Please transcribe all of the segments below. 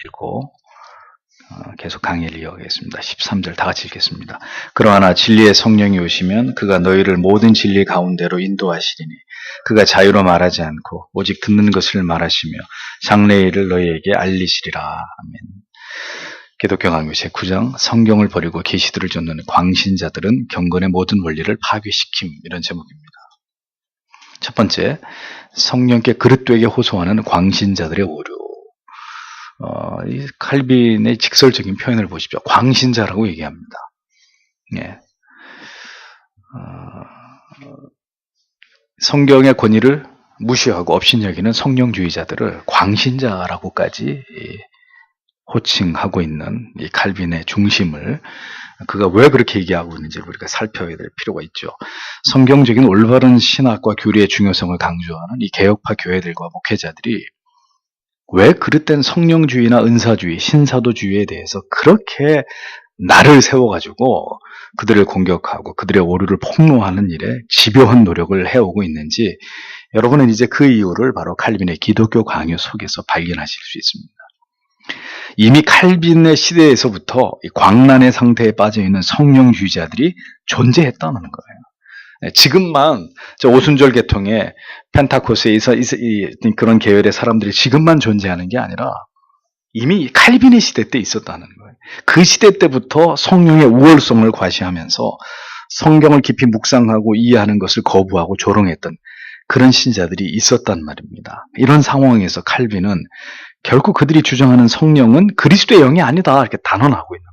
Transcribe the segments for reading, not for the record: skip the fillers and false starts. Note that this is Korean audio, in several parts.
읽고 계속 강의를 이어가겠습니다. 13절 다 같이 읽겠습니다. 그러나 진리의 성령이 오시면 그가 너희를 모든 진리 가운데로 인도하시리니 그가 자유로 말하지 않고 오직 듣는 것을 말하시며 장래일을 너희에게 알리시리라. 아멘. 기독교 강의 제9장 성경을 버리고 계시들을 쫓는 광신자들은 경건의 모든 원리를 파괴시킴, 이런 제목입니다. 첫 번째, 성령께 그릇되게 호소하는 광신자들의 오류. 이 칼빈의 직설적인 표현을 보십시오. 광신자라고 얘기합니다. 예. 성경의 권위를 무시하고 업신여기는 성령주의자들을 광신자라고까지 호칭하고 있는 이 칼빈의 중심을, 그가 왜 그렇게 얘기하고 있는지를 우리가 살펴야 될 필요가 있죠. 성경적인 올바른 신학과 교리의 중요성을 강조하는 이 개혁파 교회들과 목회자들이 왜 그릇된 성령주의나 은사주의, 신사도주의에 대해서 그렇게 날을 세워가지고 그들을 공격하고 그들의 오류를 폭로하는 일에 집요한 노력을 해오고 있는지, 여러분은 이제 그 이유를 바로 칼빈의 기독교 강요 속에서 발견하실 수 있습니다. 이미 칼빈의 시대에서부터 이 광란의 상태에 빠져있는 성령주의자들이 존재했다는 거예요. 지금만 저 오순절 계통의 펜타코스에 그런 계열의 사람들이 지금만 존재하는 게 아니라 이미 칼빈의 시대 때 있었다는 거예요. 그 시대 때부터 성령의 우월성을 과시하면서 성경을 깊이 묵상하고 이해하는 것을 거부하고 조롱했던 그런 신자들이 있었단 말입니다. 이런 상황에서 칼빈은 결국 그들이 주장하는 성령은 그리스도의 영이 아니다, 이렇게 단언하고 있는 거죠.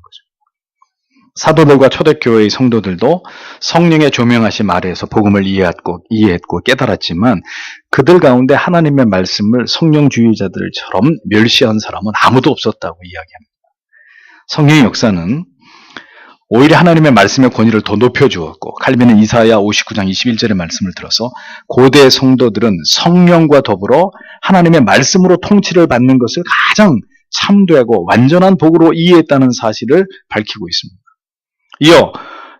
사도들과 초대교회의 성도들도 성령의 조명하심 아래에서 복음을 이해했고 깨달았지만 그들 가운데 하나님의 말씀을 성령주의자들처럼 멸시한 사람은 아무도 없었다고 이야기합니다. 성령의 역사는 오히려 하나님의 말씀의 권위를 더 높여주었고, 칼빈은 이사야 59장 21절의 말씀을 들어서 고대 성도들은 성령과 더불어 하나님의 말씀으로 통치를 받는 것을 가장 참되고 완전한 복으로 이해했다는 사실을 밝히고 있습니다. 이어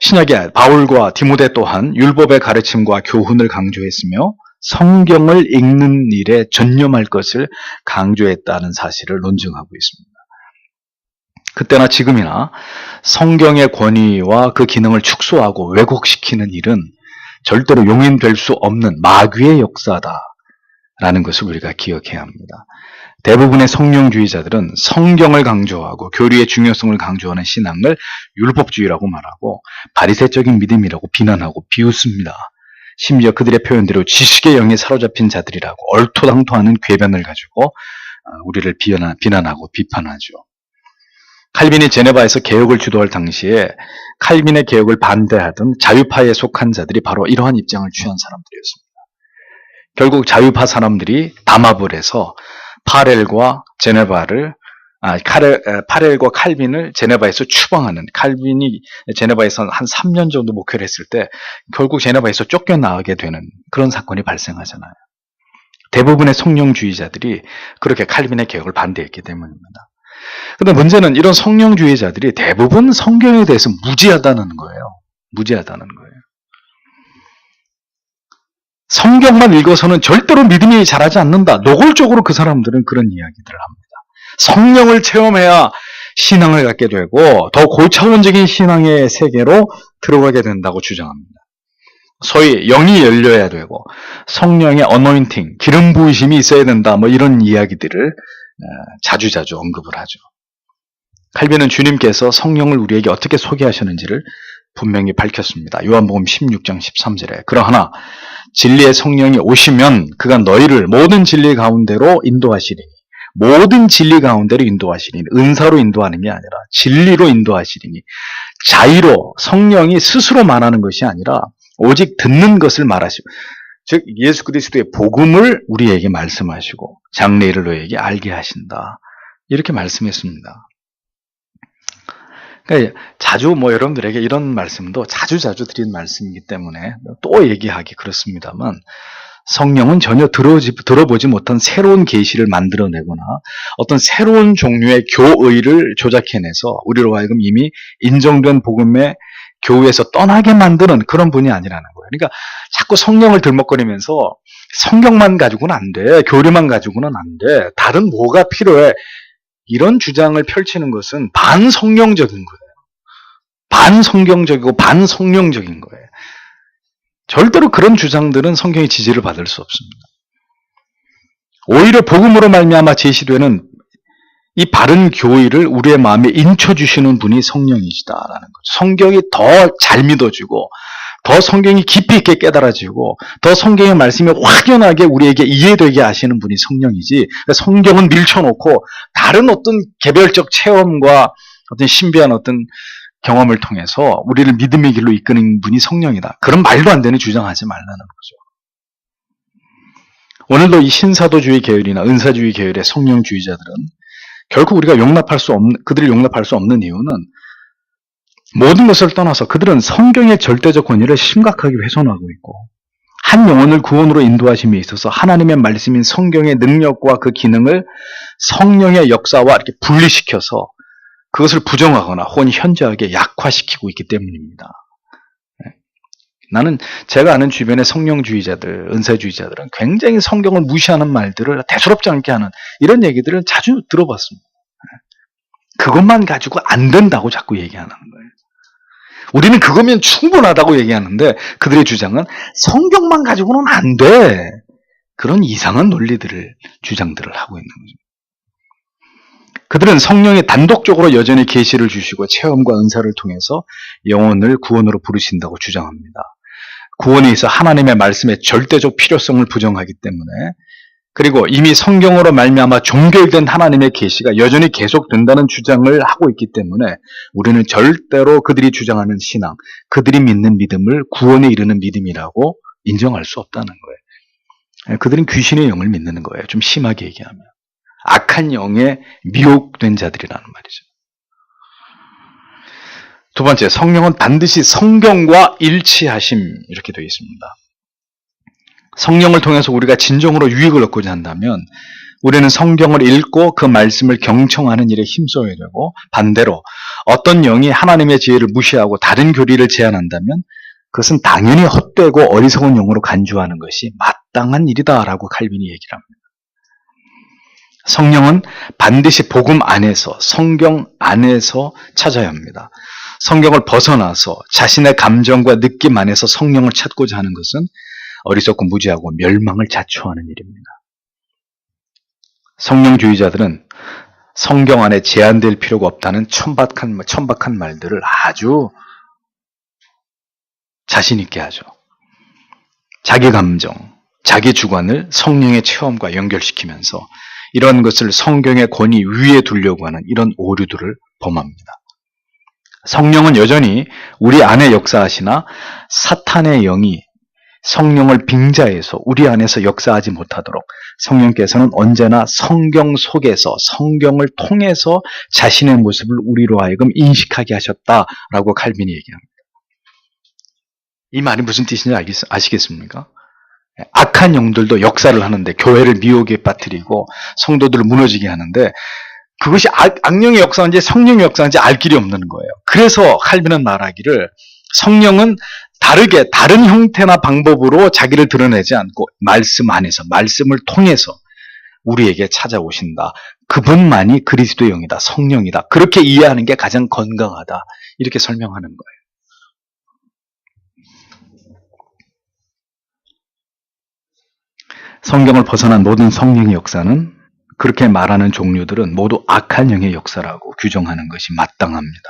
신약의 바울과 디모데 또한 율법의 가르침과 교훈을 강조했으며 성경을 읽는 일에 전념할 것을 강조했다는 사실을 논증하고 있습니다. 그때나 지금이나 성경의 권위와 그 기능을 축소하고 왜곡시키는 일은 절대로 용인될 수 없는 마귀의 역사다라는 것을 우리가 기억해야 합니다. 대부분의 성령주의자들은 성경을 강조하고 교리의 중요성을 강조하는 신앙을 율법주의라고 말하고 바리새적인 믿음이라고 비난하고 비웃습니다. 심지어 그들의 표현대로 지식의 영에 사로잡힌 자들이라고 얼토당토하는 궤변을 가지고 우리를 비난하고 비판하죠. 칼빈이 제네바에서 개혁을 주도할 당시에 칼빈의 개혁을 반대하던 자유파에 속한 자들이 바로 이러한 입장을 취한 사람들이었습니다. 결국 자유파 사람들이 담합을 해서 파렐과 칼빈을 제네바에서 추방하는, 칼빈이 제네바에서 한 3년 정도 목회를 했을 때 결국 제네바에서 쫓겨나게 되는 그런 사건이 발생하잖아요. 대부분의 성령주의자들이 그렇게 칼빈의 개혁을 반대했기 때문입니다. 근데 문제는 이런 성령주의자들이 대부분 성경에 대해서 무지하다는 거예요. 무지하다는 거예요. 성경만 읽어서는 절대로 믿음이 자라지 않는다. 노골적으로 그 사람들은 그런 이야기들을 합니다. 성령을 체험해야 신앙을 갖게 되고 더 고차원적인 신앙의 세계로 들어가게 된다고 주장합니다. 소위 영이 열려야 되고 성령의 어노인팅, 기름 부으심이 있어야 된다, 뭐 이런 이야기들을 자주자주 언급을 하죠. 칼빈은 주님께서 성령을 우리에게 어떻게 소개하셨는지를 분명히 밝혔습니다. 요한복음 16장 13절에 그러하나 진리의 성령이 오시면 그가 너희를 모든 진리 가운데로 인도하시리니, 모든 진리 가운데로 인도하시리니, 은사로 인도하는 게 아니라 진리로 인도하시리니, 자의로 성령이 스스로 말하는 것이 아니라 오직 듣는 것을 말하시고, 즉 예수 그리스도의 복음을 우리에게 말씀하시고 장래일을 너희에게 알게 하신다, 이렇게 말씀했습니다. 그러니까 자주 여러분들에게 이런 말씀도 자주자주 드린 말씀이기 때문에 또 얘기하기 그렇습니다만, 성령은 전혀 들어보지 못한 새로운 계시를 만들어내거나 어떤 새로운 종류의 교의를 조작해내서 우리로 하여금 이미 인정된 복음의 교회에서 떠나게 만드는 그런 분이 아니라는 거예요. 그러니까 자꾸 성령을 들먹거리면서 성경만 가지고는 안 돼, 교리만 가지고는 안 돼, 다른 뭐가 필요해, 이런 주장을 펼치는 것은 반성령적인 거예요. 반성경적이고 반성령적인 거예요. 절대로 그런 주장들은 성경의 지지를 받을 수 없습니다. 오히려 복음으로 말미암아 제시되는 이 바른 교의를 우리의 마음에 인쳐주시는 분이 성령이시다라는 거죠. 성경이 더 잘 믿어지고 더 성경이 깊이 있게 깨달아지고 더 성경의 말씀이 확연하게 우리에게 이해되게 하시는 분이 성령이지, 성경은 밀쳐놓고 다른 어떤 개별적 체험과 어떤 신비한 어떤 경험을 통해서 우리를 믿음의 길로 이끄는 분이 성령이다, 그런 말도 안 되는 주장하지 말라는 거죠. 오늘도 이 신사도주의 계열이나 은사주의 계열의 성령주의자들은 결국 우리가 그들을 용납할 수 없는 이유는 모든 것을 떠나서 그들은 성경의 절대적 권위를 심각하게 훼손하고 있고, 한 영혼을 구원으로 인도하심에 있어서 하나님의 말씀인 성경의 능력과 그 기능을 성령의 역사와 이렇게 분리시켜서 그것을 부정하거나 혹은 현저하게 약화시키고 있기 때문입니다. 나는 제가 아는 주변의 성령주의자들, 은사주의자들은 굉장히 성경을 무시하는 말들을 대수롭지 않게 하는 이런 얘기들을 자주 들어봤습니다. 그것만 가지고 안 된다고 자꾸 얘기하는 거예요. 우리는 그거면 충분하다고 얘기하는데 그들의 주장은 성경만 가지고는 안 돼, 그런 이상한 주장들을 하고 있는 거죠. 그들은 성령이 단독적으로 여전히 계시를 주시고 체험과 은사를 통해서 영혼을 구원으로 부르신다고 주장합니다. 구원에 있어 하나님의 말씀의 절대적 필요성을 부정하기 때문에, 그리고 이미 성경으로 말미암아 종결된 하나님의 계시가 여전히 계속된다는 주장을 하고 있기 때문에 우리는 절대로 그들이 주장하는 신앙, 그들이 믿는 믿음을 구원에 이르는 믿음이라고 인정할 수 없다는 거예요. 그들은 귀신의 영을 믿는 거예요. 좀 심하게 얘기하면 악한 영에 미혹된 자들이라는 말이죠. 두 번째, 성령은 반드시 성경과 일치하심, 이렇게 되어 있습니다. 성령을 통해서 우리가 진정으로 유익을 얻고자 한다면 우리는 성경을 읽고 그 말씀을 경청하는 일에 힘써야 되고, 반대로 어떤 영이 하나님의 지혜를 무시하고 다른 교리를 제안한다면 그것은 당연히 헛되고 어리석은 영으로 간주하는 것이 마땅한 일이다라고 칼빈이 얘기를 합니다. 성령은 반드시 복음 안에서, 성경 안에서 찾아야 합니다. 성경을 벗어나서 자신의 감정과 느낌 안에서 성령을 찾고자 하는 것은 어리석고 무지하고 멸망을 자초하는 일입니다. 성령주의자들은 성경 안에 제한될 필요가 없다는 천박한 말들을 아주 자신 있게 하죠. 자기 감정, 자기 주관을 성령의 체험과 연결시키면서 이런 것을 성경의 권위 위에 두려고 하는 이런 오류들을 범합니다. 성령은 여전히 우리 안에 역사하시나 사탄의 영이 성령을 빙자해서 우리 안에서 역사하지 못하도록 성령께서는 언제나 성경 속에서, 성경을 통해서 자신의 모습을 우리로 하여금 인식하게 하셨다라고 칼빈이 얘기합니다. 이 말이 무슨 뜻인지 아시겠습니까? 악한 영들도 역사를 하는데, 교회를 미혹에 빠뜨리고 성도들을 무너지게 하는데, 그것이 악령의 역사인지 성령의 역사인지 알 길이 없는 거예요. 그래서 칼빈은 말하기를 성령은 다른 형태나 방법으로 자기를 드러내지 않고 말씀 안에서, 말씀을 통해서 우리에게 찾아오신다. 그분만이 그리스도의 영이다, 성령이다. 그렇게 이해하는 게 가장 건강하다. 이렇게 설명하는 거예요. 성경을 벗어난 모든 성령의 역사는, 그렇게 말하는 종류들은 모두 악한 영의 역사라고 규정하는 것이 마땅합니다.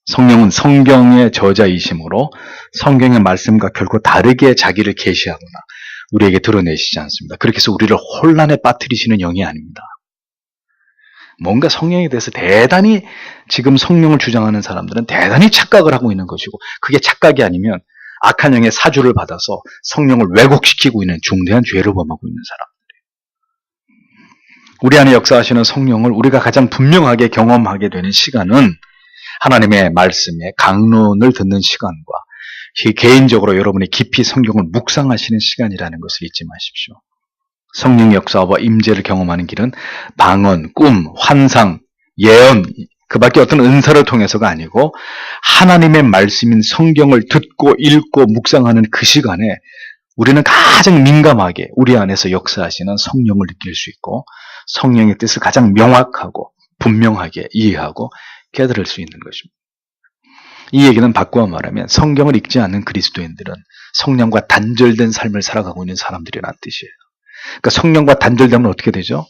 성령은 성경의 저자이심으로 성경의 말씀과 결코 다르게 자기를 계시하거나 우리에게 드러내시지 않습니다. 그렇게 해서 우리를 혼란에 빠뜨리시는 영이 아닙니다. 뭔가 성령에 대해서 대단히, 지금 성령을 주장하는 사람들은 대단히 착각을 하고 있는 것이고, 그게 착각이 아니면 악한 영의 사주를 받아서 성령을 왜곡시키고 있는 중대한 죄를 범하고 있는 사람들이에요. 우리 안에 역사하시는 성령을 우리가 가장 분명하게 경험하게 되는 시간은 하나님의 말씀에 강론을 듣는 시간과 개인적으로 여러분이 깊이 성경을 묵상하시는 시간이라는 것을 잊지 마십시오. 성령의 역사와 임재를 경험하는 길은 방언, 꿈, 환상, 예언, 그 밖에 어떤 은사를 통해서가 아니고 하나님의 말씀인 성경을 듣고 읽고 묵상하는 그 시간에 우리는 가장 민감하게 우리 안에서 역사하시는 성령을 느낄 수 있고, 성령의 뜻을 가장 명확하고 분명하게 이해하고 깨달을 수 있는 것입니다. 이 얘기는 바꾸어 말하면 성경을 읽지 않는 그리스도인들은 성령과 단절된 삶을 살아가고 있는 사람들이라는 뜻이에요. 그러니까 성령과 단절되면 어떻게 되죠?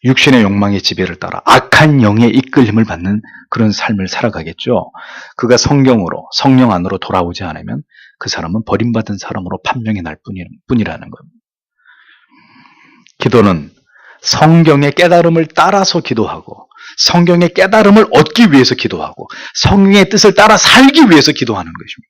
육신의 욕망의 지배를 따라 악한 영의 이끌림을 받는 그런 삶을 살아가겠죠. 그가 성령 안으로 돌아오지 않으면 그 사람은 버림받은 사람으로 판명이 날 뿐이라는 겁니다. 기도는 성경의 깨달음을 따라서 기도하고 성경의 깨달음을 얻기 위해서 기도하고 성경의 뜻을 따라 살기 위해서 기도하는 것입니다.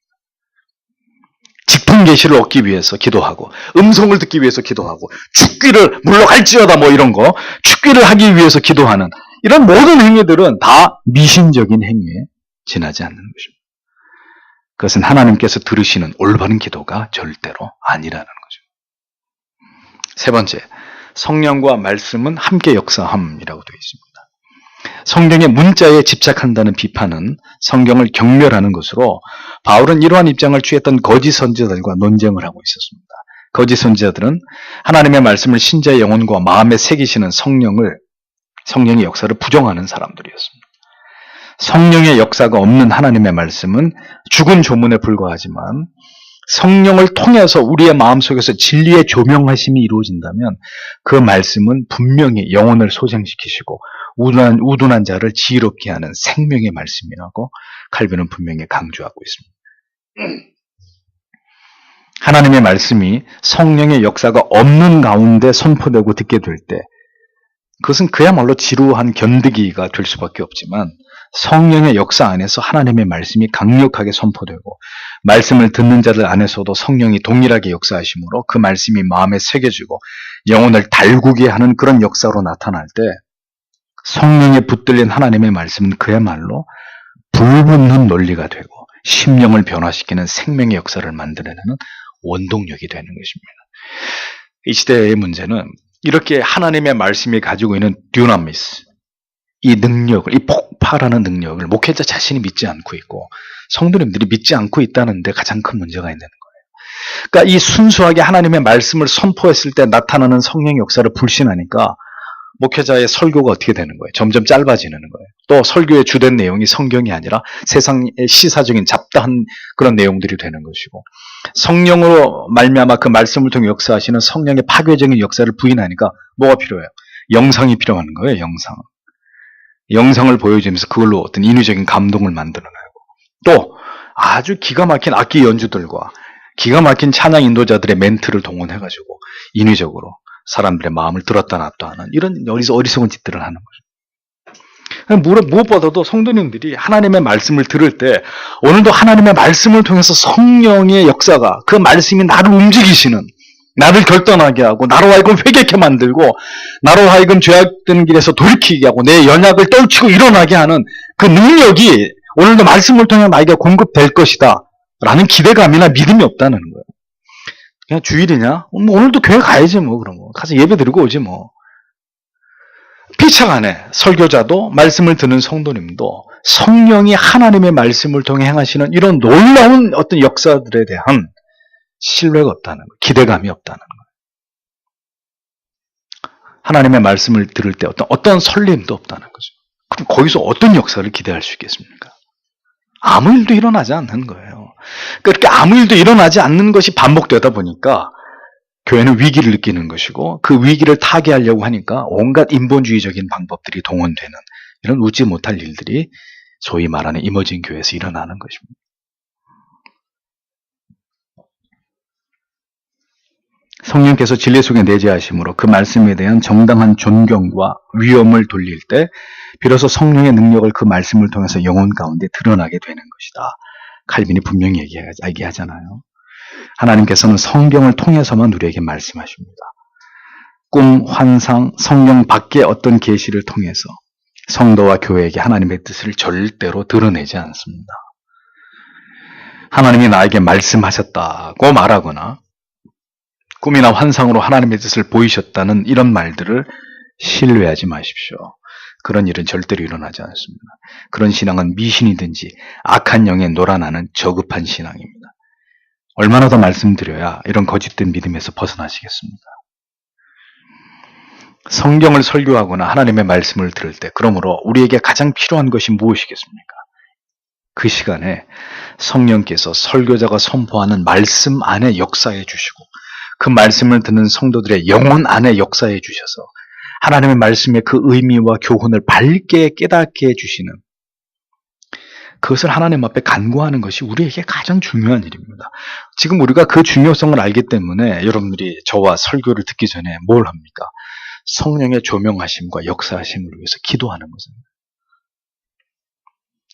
직통 계시를 얻기 위해서 기도하고 음성을 듣기 위해서 기도하고 축귀를 물러갈지어다 뭐 이런 거 축귀를 하기 위해서 기도하는 이런 모든 행위들은 다 미신적인 행위에 지나지 않는 것입니다. 그것은 하나님께서 들으시는 올바른 기도가 절대로 아니라는 거죠. 세 번째, 성령과 말씀은 함께 역사함이라고 되어 있습니다. 성경의 문자에 집착한다는 비판은 성경을 경멸하는 것으로 바울은 이러한 입장을 취했던 거짓 선지자들과 논쟁을 하고 있었습니다. 거짓 선지자들은 하나님의 말씀을 신자의 영혼과 마음에 새기시는 성령의 역사를 부정하는 사람들이었습니다. 성령의 역사가 없는 하나님의 말씀은 죽은 조문에 불과하지만 성령을 통해서 우리의 마음속에서 진리의 조명하심이 이루어진다면 그 말씀은 분명히 영혼을 소생시키시고 우둔한 자를 지혜롭게 하는 생명의 말씀이라고 칼빈은 분명히 강조하고 있습니다. 하나님의 말씀이 성령의 역사가 없는 가운데 선포되고 듣게 될 때 그것은 그야말로 지루한 견디기가 될 수밖에 없지만 성령의 역사 안에서 하나님의 말씀이 강력하게 선포되고 말씀을 듣는 자들 안에서도 성령이 동일하게 역사하심으로 그 말씀이 마음에 새겨지고 영혼을 달구게 하는 그런 역사로 나타날 때 성령에 붙들린 하나님의 말씀은 그야말로 불붙는 논리가 되고 심령을 변화시키는 생명의 역사를 만들어내는 원동력이 되는 것입니다. 이 시대의 문제는 이렇게 하나님의 말씀이 가지고 있는 듀나미스, 이 능력을, 이 폭발하는 능력을 목회자 자신이 믿지 않고 있고 성도님들이 믿지 않고 있다는 데 가장 큰 문제가 있는 거예요. 그러니까 이 순수하게 하나님의 말씀을 선포했을 때 나타나는 성령의 역사를 불신하니까 목회자의 설교가 어떻게 되는 거예요? 점점 짧아지는 거예요. 또 설교의 주된 내용이 성경이 아니라 세상의 시사적인 잡다한 그런 내용들이 되는 것이고 성령으로 말미암아 그 말씀을 통해 역사하시는 성령의 파괴적인 역사를 부인하니까 뭐가 필요해요? 영상이 필요한 거예요. 영상을 보여주면서 그걸로 어떤 인위적인 감동을 만들어내고 또 아주 기가 막힌 악기 연주들과 기가 막힌 찬양 인도자들의 멘트를 동원해가지고 인위적으로 사람들의 마음을 들었다 놨다 하는 이런 어리석은 짓들을 하는 거죠. 무엇보다도 성도님들이 하나님의 말씀을 들을 때 오늘도 하나님의 말씀을 통해서 성령의 역사가 그 말씀이 나를 움직이시는 나를 결단하게 하고 나로 하여금 회개케 만들고 나로 하여금 죄악된 길에서 돌이키게 하고 내 연약을 떨치고 일어나게 하는 그 능력이 오늘도 말씀을 통해 나에게 공급될 것이다 라는 기대감이나 믿음이 없다는 거예요. 그냥 주일이냐? 뭐 오늘도 교회 가야지 뭐 그런 거. 가서 예배 드리고 오지 뭐. 피차간에 설교자도 말씀을 듣는 성도님도 성령이 하나님의 말씀을 통해 행하시는 이런 놀라운 어떤 역사들에 대한 신뢰가 없다는 거예요. 기대감이 없다는 거예요. 하나님의 말씀을 들을 때 어떤 설렘도 없다는 거죠. 그럼 거기서 어떤 역사를 기대할 수 있겠습니까? 아무 일도 일어나지 않는 거예요. 그렇게 아무 일도 일어나지 않는 것이 반복되다 보니까 교회는 위기를 느끼는 것이고 그 위기를 타개하려고 하니까 온갖 인본주의적인 방법들이 동원되는 이런 웃지 못할 일들이 소위 말하는 이머징 교회에서 일어나는 것입니다. 성령께서 진리 속에 내재하심으로 그 말씀에 대한 정당한 존경과 위엄을 돌릴 때 비로소 성령의 능력을 그 말씀을 통해서 영혼 가운데 드러나게 되는 것이다. 칼빈이 분명히 얘기하잖아요. 하나님께서는 성경을 통해서만 우리에게 말씀하십니다. 꿈, 환상, 성령 밖의 어떤 계시를 통해서 성도와 교회에게 하나님의 뜻을 절대로 드러내지 않습니다. 하나님이 나에게 말씀하셨다고 말하거나 꿈이나 환상으로 하나님의 뜻을 보이셨다는 이런 말들을 신뢰하지 마십시오. 그런 일은 절대로 일어나지 않습니다. 그런 신앙은 미신이든지 악한 영에 놀아나는 저급한 신앙입니다. 얼마나 더 말씀드려야 이런 거짓된 믿음에서 벗어나시겠습니까? 성경을 설교하거나 하나님의 말씀을 들을 때, 그러므로 우리에게 가장 필요한 것이 무엇이겠습니까? 그 시간에 성령께서 설교자가 선포하는 말씀 안에 역사해 주시고, 그 말씀을 듣는 성도들의 영혼 안에 역사해 주셔서 하나님의 말씀의 그 의미와 교훈을 밝게 깨닫게 해주시는, 그것을 하나님 앞에 간구하는 것이 우리에게 가장 중요한 일입니다. 지금 우리가 그 중요성을 알기 때문에 여러분들이 저와 설교를 듣기 전에 뭘 합니까? 성령의 조명하심과 역사하심을 위해서 기도하는 것입니다.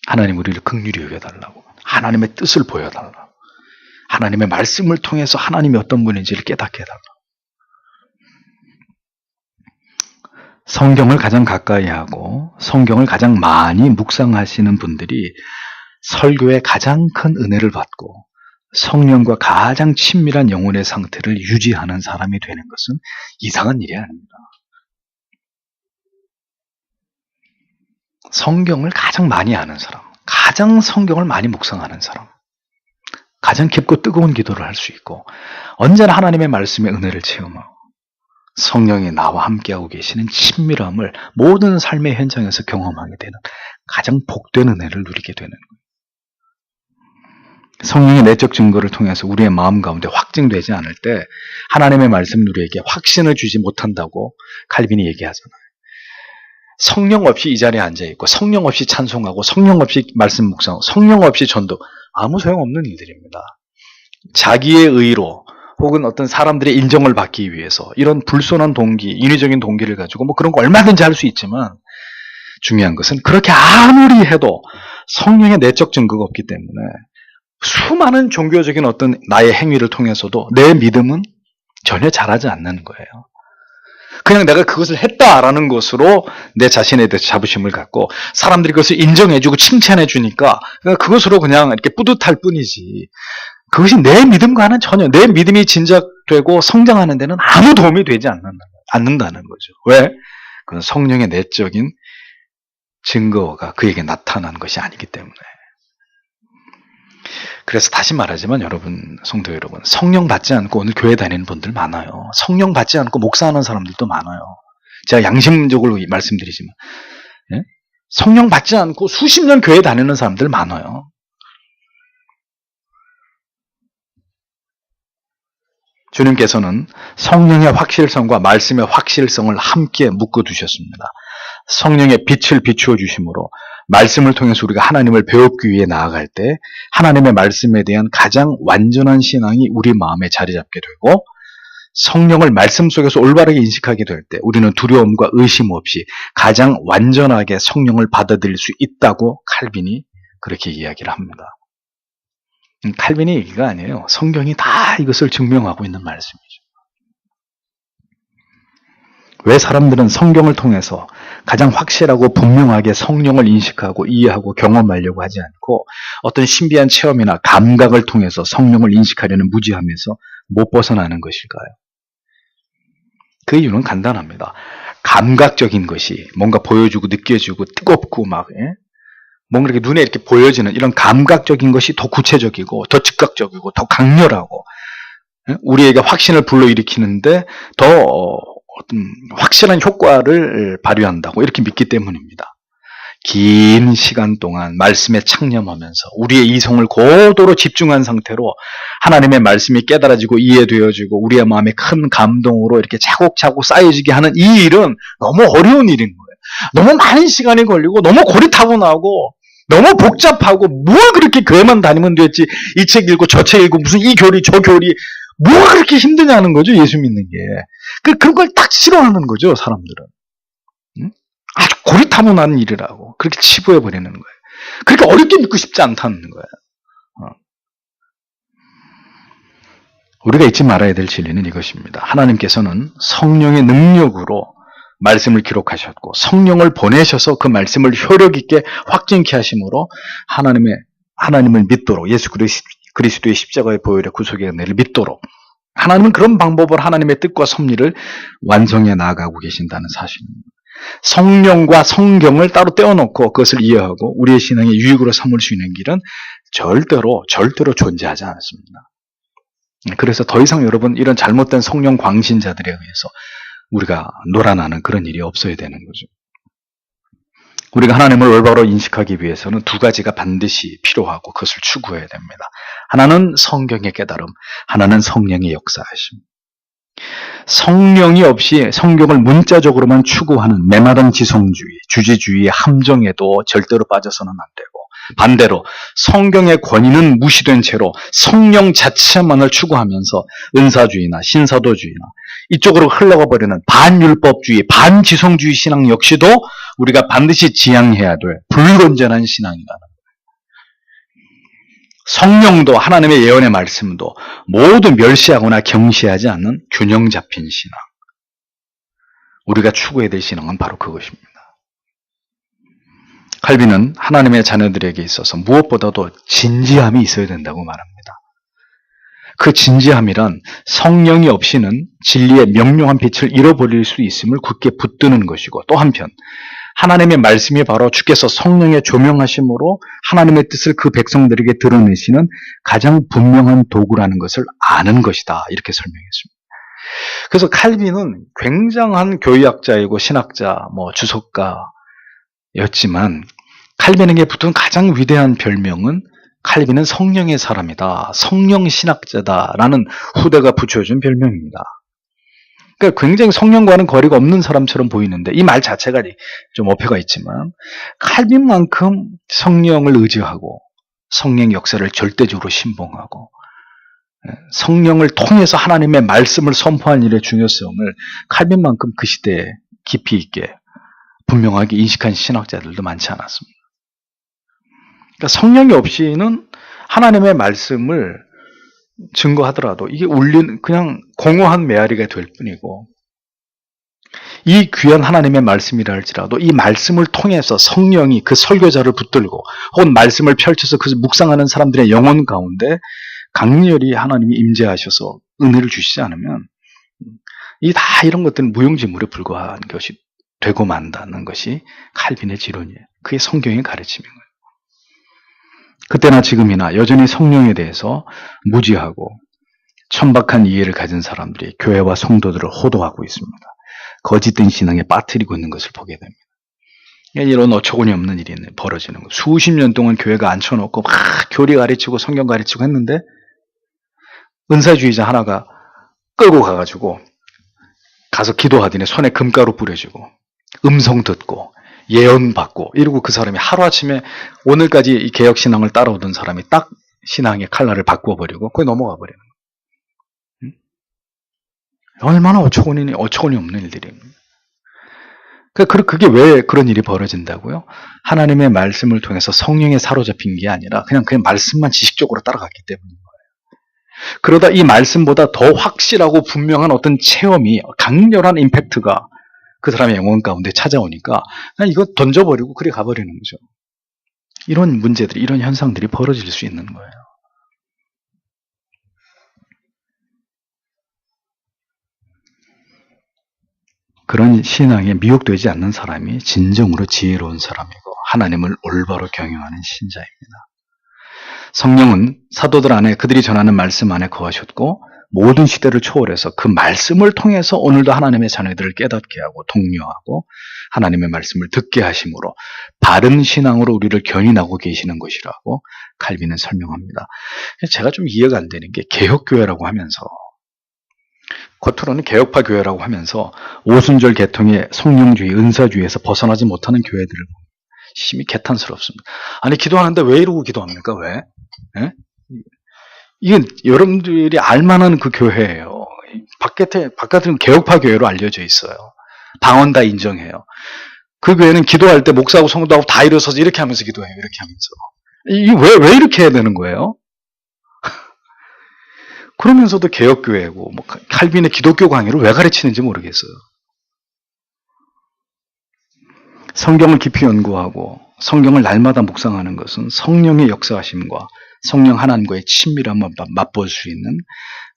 하나님 우리를 긍휼히 여겨달라고, 하나님의 뜻을 보여달라고, 하나님의 말씀을 통해서 하나님이 어떤 분인지를 깨닫게 해달라고. 성경을 가장 가까이 하고 성경을 가장 많이 묵상하시는 분들이 설교에 가장 큰 은혜를 받고 성령과 가장 친밀한 영혼의 상태를 유지하는 사람이 되는 것은 이상한 일이 아닙니다. 성경을 가장 많이 아는 사람, 가장 성경을 많이 묵상하는 사람, 가장 깊고 뜨거운 기도를 할 수 있고 언제나 하나님의 말씀의 은혜를 체험하고 성령이 나와 함께하고 계시는 친밀함을 모든 삶의 현장에서 경험하게 되는 가장 복된 은혜를 누리게 되는 거예요. 성령의 내적 증거를 통해서 우리의 마음 가운데 확증되지 않을 때 하나님의 말씀은 우리에게 확신을 주지 못한다고 칼빈이 얘기하잖아요. 성령 없이 이 자리에 앉아있고 성령 없이 찬송하고 성령 없이 말씀 묵상하고 성령 없이 전도, 아무 소용없는 일들입니다. 자기의 의로 혹은 어떤 사람들의 인정을 받기 위해서 이런 불손한 동기, 인위적인 동기를 가지고 뭐 그런 거 얼마든지 할 수 있지만 중요한 것은 그렇게 아무리 해도 성령의 내적 증거가 없기 때문에 수많은 종교적인 어떤 나의 행위를 통해서도 내 믿음은 전혀 자라지 않는 거예요. 그냥 내가 그것을 했다라는 것으로 내 자신에 대해서 자부심을 갖고 사람들이 그것을 인정해주고 칭찬해주니까 그것으로 그냥 이렇게 뿌듯할 뿐이지, 그것이 내 믿음과는 전혀, 내 믿음이 진작되고 성장하는 데는 아무 도움이 되지 않는다는 거죠. 왜? 그건 성령의 내적인 증거가 그에게 나타난 것이 아니기 때문에. 그래서 다시 말하지만 여러분, 성도 여러분, 성령 받지 않고 오늘 교회 다니는 분들 많아요. 성령 받지 않고 목사하는 사람들도 많아요. 제가 양심적으로 말씀드리지만, 예? 성령 받지 않고 수십 년 교회 다니는 사람들 많아요. 주님께서는 성령의 확실성과 말씀의 확실성을 함께 묶어두셨습니다. 성령의 빛을 비추어 주심으로 말씀을 통해서 우리가 하나님을 배우기 위해 나아갈 때 하나님의 말씀에 대한 가장 완전한 신앙이 우리 마음에 자리 잡게 되고, 성령을 말씀 속에서 올바르게 인식하게 될 때 우리는 두려움과 의심 없이 가장 완전하게 성령을 받아들일 수 있다고 칼빈이 그렇게 이야기를 합니다. 칼빈의 얘기가 아니에요. 성경이 다 이것을 증명하고 있는 말씀이죠. 왜 사람들은 성경을 통해서 가장 확실하고 분명하게 성령을 인식하고 이해하고 경험하려고 하지 않고 어떤 신비한 체험이나 감각을 통해서 성령을 인식하려는 무지함에서 못 벗어나는 것일까요? 그 이유는 간단합니다. 감각적인 것이 뭔가 보여주고 느껴지고 뜨겁고 막, 뭔가 이렇게 눈에 이렇게 보여지는 이런 감각적인 것이 더 구체적이고 더 즉각적이고 더 강렬하고 우리에게 확신을 불러일으키는데 더 어떤 확실한 효과를 발휘한다고 이렇게 믿기 때문입니다. 긴 시간 동안 말씀에 창념하면서 우리의 이성을 고도로 집중한 상태로 하나님의 말씀이 깨달아지고 이해되어지고 우리의 마음에 큰 감동으로 이렇게 차곡차곡 쌓여지게 하는 이 일은 너무 어려운 일인 거예요. 너무 많은 시간이 걸리고 너무 고리타분하고 너무 복잡하고 뭘 그렇게 교회만 다니면 됐지, 이 책 읽고 저 책 읽고 무슨 이 교리 저 교리 뭐가 그렇게 힘드냐는 거죠. 예수 믿는 게. 그런 걸 딱 싫어하는 거죠, 사람들은. 아주 고리타분한 일이라고 그렇게 치부해버리는 거예요. 그렇게 어렵게 믿고 싶지 않다는 거예요. 우리가 잊지 말아야 될 진리는 이것입니다. 하나님께서는 성령의 능력으로 말씀을 기록하셨고 성령을 보내셔서 그 말씀을 효력 있게 확증케 하심으로 하나님을 믿도록, 예수 그리스도의 십자가의 보혈의 구속의 은혜를 믿도록 하나님은 그런 방법으로 하나님의 뜻과 섭리를 완성해 나아가고 계신다는 사실입니다. 성령과 성경을 따로 떼어놓고 그것을 이해하고 우리의 신앙의 유익으로 삼을 수 있는 길은 절대로 존재하지 않습니다. 그래서 더 이상 여러분 이런 잘못된 성령 광신자들에 의해서 우리가 놀아나는 그런 일이 없어야 되는 거죠. 우리가 하나님을 올바로 인식하기 위해서는 두 가지가 반드시 필요하고 그것을 추구해야 됩니다. 하나는 성경의 깨달음, 하나는 성령의 역사하심. 성령이 없이 성경을 문자적으로만 추구하는 메마른 지성주의, 주지주의의 함정에도 절대로 빠져서는 안 되고, 반대로 성경의 권위는 무시된 채로 성령 자체만을 추구하면서 은사주의나 신사도주의나 이쪽으로 흘러가 버리는 반율법주의, 반지성주의 신앙 역시도 우리가 반드시 지향해야 될 불건전한 신앙이라는 거예요. 성령도 하나님의 예언의 말씀도 모두 멸시하거나 경시하지 않는 균형 잡힌 신앙. 우리가 추구해야 될 신앙은 바로 그것입니다. 칼빈은 하나님의 자녀들에게 있어서 무엇보다도 진지함이 있어야 된다고 말합니다. 그 진지함이란 성령이 없이는 진리의 명료한 빛을 잃어버릴 수 있음을 굳게 붙드는 것이고, 또 한편 하나님의 말씀이 바로 주께서 성령의 조명하심으로 하나님의 뜻을 그 백성들에게 드러내시는 가장 분명한 도구라는 것을 아는 것이다, 이렇게 설명했습니다. 그래서 칼빈은 굉장한 교의학자이고 신학자, 주석가였지만 칼빈에게 붙은 가장 위대한 별명은 칼빈은 성령의 사람이다, 성령 신학자다라는 후대가 붙여준 별명입니다. 그러니까 굉장히 성령과는 거리가 없는 사람처럼 보이는데 이 말 자체가 좀 어폐가 있지만 칼빈만큼 성령을 의지하고 성령 역사를 절대적으로 신봉하고 성령을 통해서 하나님의 말씀을 선포한 일의 중요성을 칼빈만큼 그 시대에 깊이 있게 분명하게 인식한 신학자들도 많지 않았습니다. 그러니까 성령이 없이는 하나님의 말씀을 증거하더라도 이게 그냥 공허한 메아리가 될 뿐이고, 이 귀한 하나님의 말씀이라 할지라도 이 말씀을 통해서 성령이 그 설교자를 붙들고 혹은 말씀을 펼쳐서 그 묵상하는 사람들의 영혼 가운데 강렬히 하나님이 임재하셔서 은혜를 주시지 않으면 이런 것들은 무용지물에 불과한 것이 되고 만다는 것이 칼빈의 지론이에요. 그게 성경의 가르침인 거예요. 그때나 지금이나 여전히 성령에 대해서 무지하고 천박한 이해를 가진 사람들이 교회와 성도들을 호도하고 있습니다. 거짓된 신앙에 빠뜨리고 있는 것을 보게 됩니다. 이런 어처구니 없는 일이 벌어지는 거예요. 수십 년 동안 교회가 앉혀놓고 막 교리 가르치고 성경 가르치고 했는데 은사주의자 하나가 끌고 가가지고 가서 기도하더니 손에 금가루 뿌려주고 음성 듣고 예언 받고 이러고 그 사람이 하루아침에 오늘까지 이 개혁신앙을 따라오던 사람이 딱 신앙의 칼날을 바꿔버리고 거기 넘어가 버리는 거예요. 얼마나 어처구니 없는 일들입니다. 그게 왜 그런 일이 벌어진다고요? 하나님의 말씀을 통해서 성령에 사로잡힌 게 아니라 그냥 말씀만 지식적으로 따라갔기 때문인 거예요. 그러다 이 말씀보다 더 확실하고 분명한 어떤 체험이, 강렬한 임팩트가 그 사람의 영혼 가운데 찾아오니까 그냥 이거 던져버리고 그래 가버리는 거죠. 이런 문제들이, 이런 현상들이 벌어질 수 있는 거예요. 그런 신앙에 미혹되지 않는 사람이 진정으로 지혜로운 사람이고 하나님을 올바로 경영하는 신자입니다. 성령은 사도들 안에, 그들이 전하는 말씀 안에 거하셨고 모든 시대를 초월해서 그 말씀을 통해서 오늘도 하나님의 자녀들을 깨닫게 하고 독려하고 하나님의 말씀을 듣게 하심으로 바른 신앙으로 우리를 견인하고 계시는 것이라고 칼빈은 설명합니다. 제가 좀 이해가 안 되는 게, 개혁교회라고 하면서, 겉으로는 개혁파 교회라고 하면서 오순절 계통의 성령주의, 은사주의에서 벗어나지 못하는 교회들을 보면 심히 개탄스럽습니다. 아니, 기도하는데 왜 이러고 기도합니까? 왜? 예? 이건 여러분들이 알만한 그 교회예요. 바깥은 개혁파 교회로 알려져 있어요. 방언 다 인정해요. 그 교회는 기도할 때 목사하고 성도하고 다 일어서서 이렇게 하면서 기도해요. 이렇게 하면서. 왜 이렇게 해야 되는 거예요? 그러면서도 개혁교회고, 칼빈의 기독교 강의를 왜 가르치는지 모르겠어요. 성경을 깊이 연구하고 성경을 날마다 묵상하는 것은 성령의 역사하심과 성령 하나님과의 친밀함을 맛볼 수 있는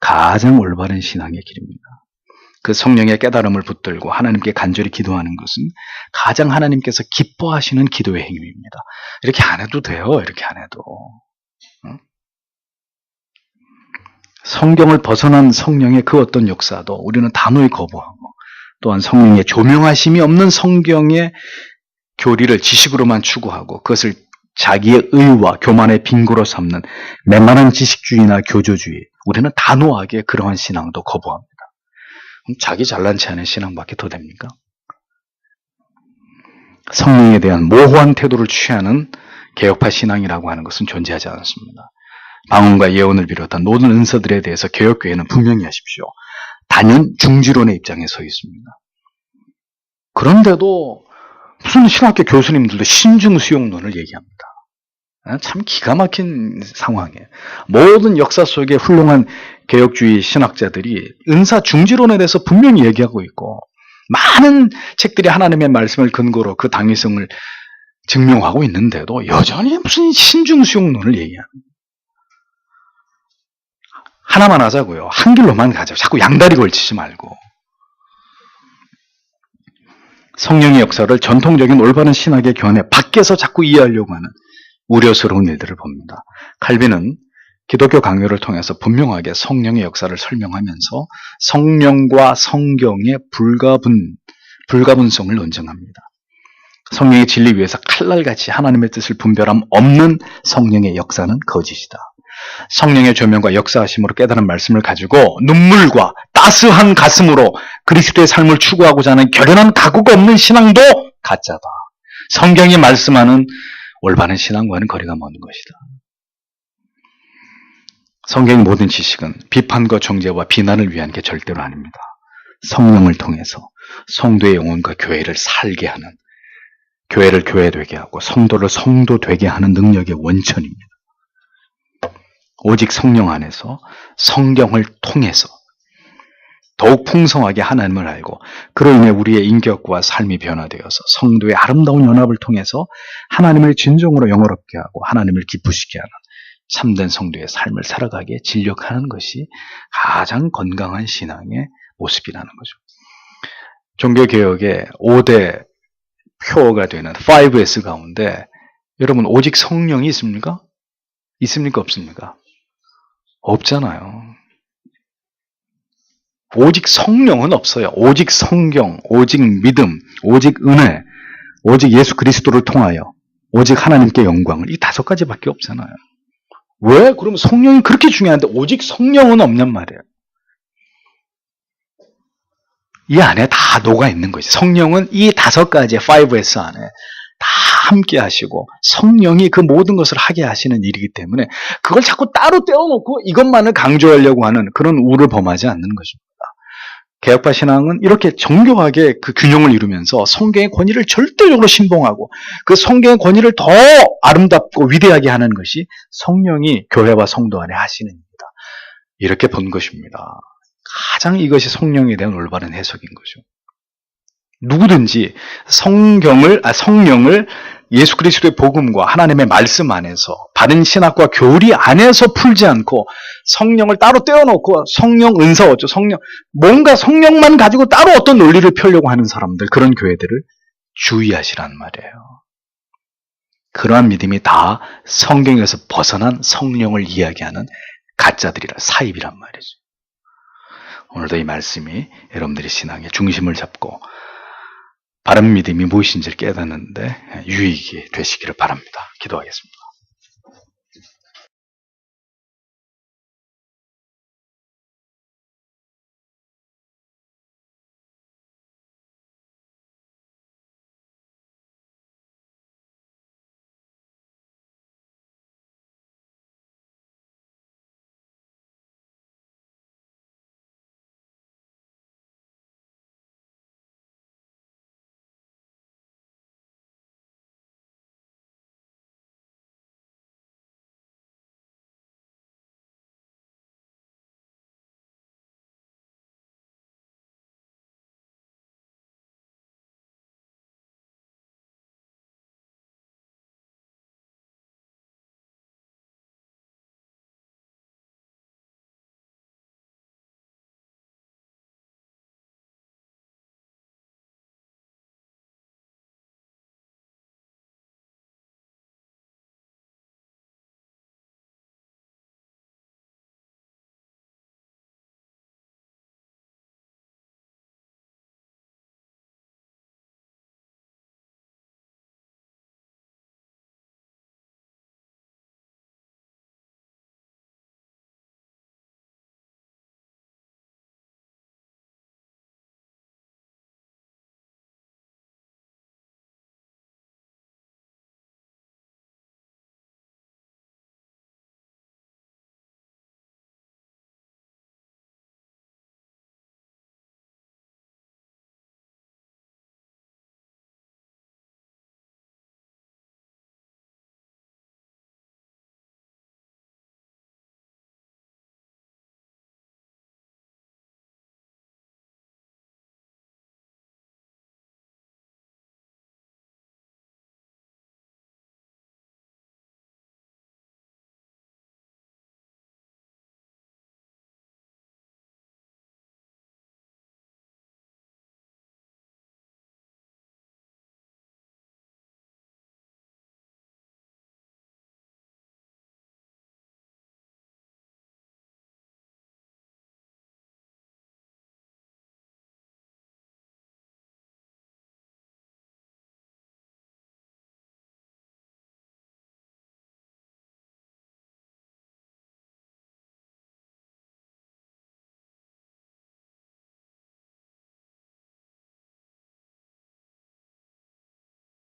가장 올바른 신앙의 길입니다. 그 성령의 깨달음을 붙들고 하나님께 간절히 기도하는 것은 가장 하나님께서 기뻐하시는 기도의 행위입니다. 이렇게 안 해도 돼요. 이렇게 안 해도. 성경을 벗어난 성령의 그 어떤 역사도 우리는 단호히 거부하고 또한 성령의 조명하심이 없는 성경의 교리를 지식으로만 추구하고 그것을 자기의 의와 교만의 빙고로 삼는 메마른 지식주의나 교조주의, 우리는 단호하게 그러한 신앙도 거부합니다. 그럼 자기 잘난 체 하는 신앙밖에 더 됩니까? 성령에 대한 모호한 태도를 취하는 개혁파 신앙이라고 하는 것은 존재하지 않습니다. 방언과 예언을 비롯한 모든 은사들에 대해서 개혁교회는 분명히 하십시오. 단연 중지론의 입장에 서 있습니다. 그런데도 무슨 신학교 교수님들도 신중수용론을 얘기합니다. 참 기가 막힌 상황이에요. 모든 역사 속에 훌륭한 개혁주의 신학자들이 은사 중지론에 대해서 분명히 얘기하고 있고 많은 책들이 하나님의 말씀을 근거로 그 당위성을 증명하고 있는데도 여전히 무슨 신중수용론을 얘기하는, 하나만 하자고요. 한 길로만 가자고. 자꾸 양다리 걸치지 말고. 성령의 역사를 전통적인 올바른 신학의 견해 밖에서 자꾸 이해하려고 하는 우려스러운 일들을 봅니다. 칼빈은 기독교 강요를 통해서 분명하게 성령의 역사를 설명하면서 성령과 성경의 불가분성을 논증합니다. 성령의 진리 위에서 칼날같이 하나님의 뜻을 분별함 없는 성령의 역사는 거짓이다. 성령의 조명과 역사하심으로 깨달은 말씀을 가지고 눈물과 따스한 가슴으로 그리스도의 삶을 추구하고자 하는 결연한 각오가 없는 신앙도 가짜다. 성경이 말씀하는 올바른 신앙과는 거리가 먼 것이다. 성경의 모든 지식은 비판과 정죄와 비난을 위한 게 절대로 아닙니다. 성령을 통해서 성도의 영혼과 교회를 살게 하는, 교회를 교회되게 하고 성도를 성도되게 하는 능력의 원천입니다. 오직 성령 안에서 성경을 통해서 더욱 풍성하게 하나님을 알고 그로 인해 우리의 인격과 삶이 변화되어서 성도의 아름다운 연합을 통해서 하나님을 진정으로 영화롭게 하고 하나님을 기쁘시게 하는 참된 성도의 삶을 살아가기에 진력하는 것이 가장 건강한 신앙의 모습이라는 거죠. 종교개혁의 5대 표어가 되는 5S 가운데 여러분 오직 성령이 있습니까? 있습니까? 없습니까? 없잖아요. 오직 성령은 없어요. 오직 성경, 오직 믿음, 오직 은혜, 오직 예수 그리스도를 통하여 오직 하나님께 영광을, 이 5가지밖에 없잖아요. 왜? 그러면 성령이 그렇게 중요한데 오직 성령은 없냔 말이에요. 이 안에 다 녹아 있는 거지. 성령은 이 5가지 5S 안에 다 함께 하시고 성령이 그 모든 것을 하게 하시는 일이기 때문에 그걸 자꾸 따로 떼어놓고 이것만을 강조하려고 하는 그런 우를 범하지 않는 것입니다. 개혁파 신앙은 이렇게 정교하게 그 균형을 이루면서 성경의 권위를 절대적으로 신봉하고 그 성경의 권위를 더 아름답고 위대하게 하는 것이 성령이 교회와 성도 안에 하시는 일이다. 이렇게 본 것입니다. 가장 이것이 성령에 대한 올바른 해석인 거죠. 누구든지 성령을 예수 그리스도의 복음과 하나님의 말씀 안에서 바른 신학과 교리 안에서 풀지 않고 성령을 따로 떼어놓고 성령 은사 어쩌 뭔가 성령만 가지고 따로 어떤 논리를 펴려고 하는 사람들, 그런 교회들을 주의하시란 말이에요. 그러한 믿음이 다 성경에서 벗어난 성령을 이야기하는 가짜들이라, 사입이란 말이죠. 오늘도 이 말씀이 여러분들의 신앙의 중심을 잡고 바른 믿음이 무엇인지를 깨닫는데 유익이 되시기를 바랍니다. 기도하겠습니다.